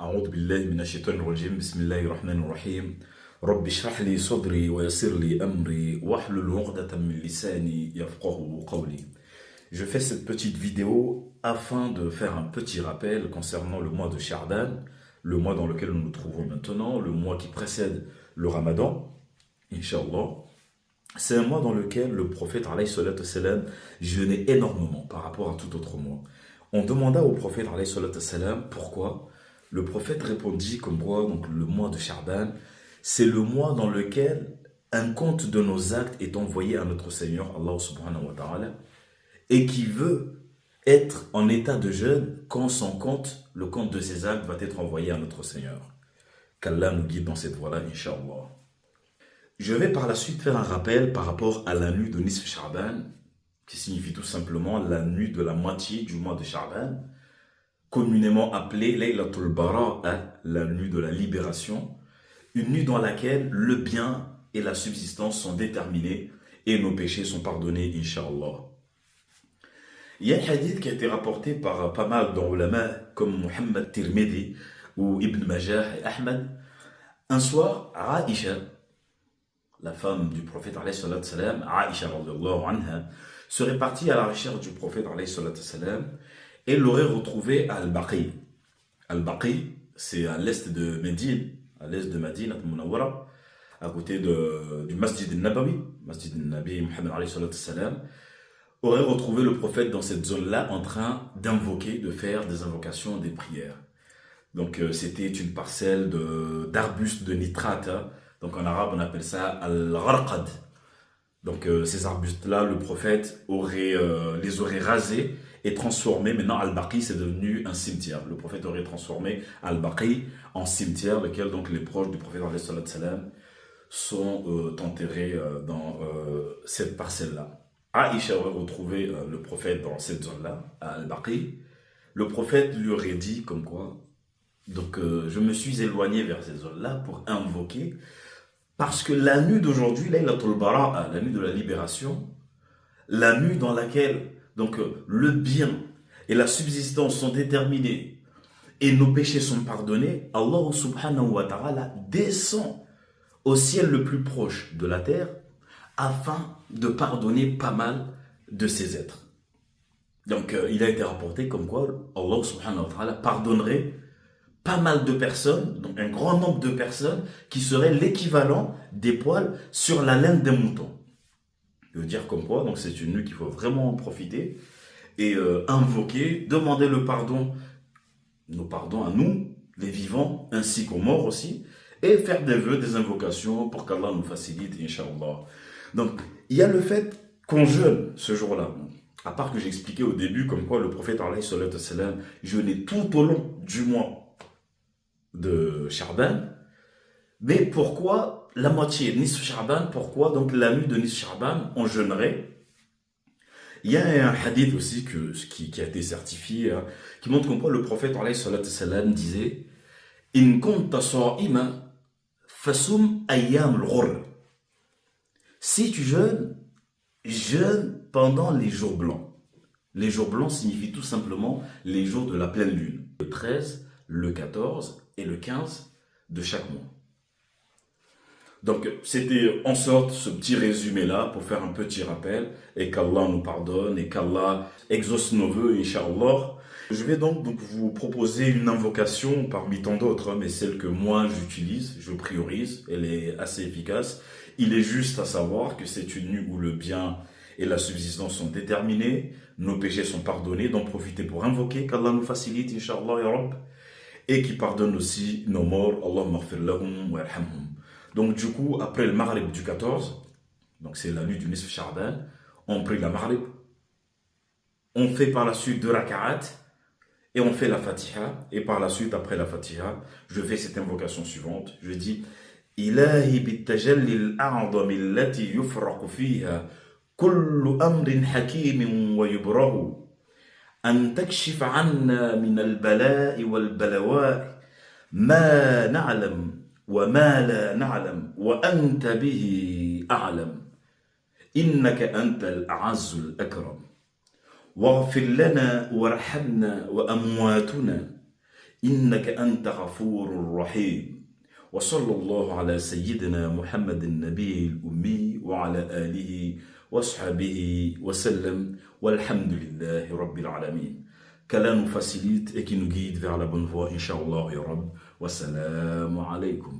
أعوذ بالله من الشيطان الرجيم بسم الله الرحمن الرحيم رب اشرح لي صدري ويسر لي أمري واحلل عقدة من لساني يفقهوا قولي. Je fais cette petite vidéo afin de faire un petit rappel concernant le mois de Sha'ban, le mois dans lequel nous nous trouvons maintenant, le mois qui précède le Ramadan, Inch'Allah. C'est un mois dans lequel le prophète alayhi salatu wassalam jeûnait énormément par rapport à tout autre mois. On demanda au prophète alayhi salatu wassalam pourquoi. Le prophète répondit comme quoi donc, le mois de Sha'ban, c'est le mois dans lequel un compte de nos actes est envoyé à notre Seigneur, Allah subhanahu wa ta'ala, et qui veut être en état de jeûne quand son compte, le compte de ses actes va être envoyé à notre Seigneur. Qu'Allah nous guide dans cette voie-là, Inch'Allah. Je vais par la suite faire un rappel par rapport à la nuit de Nisf Sha'ban, qui signifie tout simplement la nuit de la moitié du mois de Sha'ban, communément appelée Laylatul Bara'a, la nuit de la libération, une nuit dans laquelle le bien et la subsistance sont déterminés et nos péchés sont pardonnés, Inch'Allah. Il y a un hadith qui a été rapporté par pas mal d'ulama comme Muhammad Tirmidhi ou Ibn Majah et Ahmad. Un soir, Aïcha, la femme du prophète alayhi salatu salam, Aïcha radhiyallahu anha, serait partie à la recherche du prophète alayhi salatu salam et l'aurait retrouvé à Al-Baqi. Al-Baqi, c'est à l'est de Médine, à l'est de Médine, à côté du Masjid al-Nabawi, Masjid al-Nabi Muhammad alayhi salatu salam, aurait retrouvé le prophète dans cette zone-là en train d'invoquer, de faire des invocations, des prières. Donc c'était une parcelle d'arbustes de nitrate. Donc en arabe on appelle ça al-gharqad. Donc ces arbustes-là, le prophète les aurait rasés et transformés. Maintenant Al-Baqi c'est devenu un cimetière. Le prophète aurait transformé Al-Baqi en cimetière, lequel donc les proches du prophète alayhi salatu salam sont enterrés dans cette parcelle-là. Aïcha aurait retrouvé le prophète dans cette zone-là, à Al-Baqi. Le prophète lui aurait dit comme quoi, donc je me suis éloigné vers ces zones-là pour invoquer, parce que la nuit d'aujourd'hui, Laylatul Bara'a, la nuit de la libération, la nuit dans laquelle donc, le bien et la subsistance sont déterminés et nos péchés sont pardonnés, Allah subhanahu wa ta'ala descend au ciel le plus proche de la terre afin de pardonner pas mal de ses êtres. Donc il a été rapporté comme quoi Allah subhanahu wa ta'ala pardonnerait pas mal de personnes, donc un grand nombre de personnes qui seraient l'équivalent des poils sur la laine d'un mouton. Je veux dire comme quoi, donc c'est une nuit qu'il faut vraiment en profiter et invoquer, demander le pardon, nos pardons à nous, les vivants, ainsi qu'aux morts aussi, et faire des vœux, des invocations pour qu'Allah nous facilite, Inch'Allah. Donc, il y a le fait qu'on jeûne ce jour-là. À part que j'expliquais au début comme quoi le prophète alayhi salatu wassalam jeûnait tout au long du mois de Sha'ban. Mais pourquoi la moitié, Nisf Sha'ban, pourquoi donc la nuit de Nisf Sha'ban, on jeûnerait? Il y a un hadith aussi qui a été certifié, qui montre comme quoi le prophète alayhi salatu wassalam disait « In kunta sa'iman fasum ayyam al-ghurr » Si tu jeûnes, jeûne pendant les jours blancs. Les jours blancs signifient tout simplement les jours de la pleine lune. Le 13, le 14 et le 15 de chaque mois. Donc c'était en sorte ce petit résumé-là pour faire un petit rappel et qu'Allah nous pardonne et qu'Allah exauce nos vœux, Inch'Allah. Je vais donc vous proposer une invocation parmi tant d'autres, mais celle que moi j'utilise, je priorise, elle est assez efficace. Il est juste à savoir que c'est une nuit où le bien et la subsistance sont déterminés, nos péchés sont pardonnés, d'en profiter pour invoquer, qu'Allah nous facilite, Inch'Allah, ya Rabb, et qui pardonne aussi nos morts, Allahumma ighfir lahum wa yarhamhum. Donc du coup, après le Maghrib du 14, donc c'est la nuit du Nisf Sha'ban, on prie la Maghrib, on fait par la suite 2 raka'at, et on fait la Fatiha, et par la suite, après la Fatiha, je fais cette invocation suivante, je dis إلهي بالتجلي الأعظم التي يفرق فيها كل أمر حكيم ويبره أن تكشف عنا من البلاء والبلواء ما نعلم وما لا نعلم وأنت به أعلم إنك أنت الأعز الأكرم واغفر لنا وارحمنا وأمواتنا إنك أنت غفور رحيم. وصلى الله على سيدنا محمد النبي الأمي وعلى آله وصحبه وسلم. والحمد لله رب العالمين. Qu'Allah nous facilite et qui nous guide vers la bonne voie, Inch'Allah, ya Rabb. Wassalamu alaikum.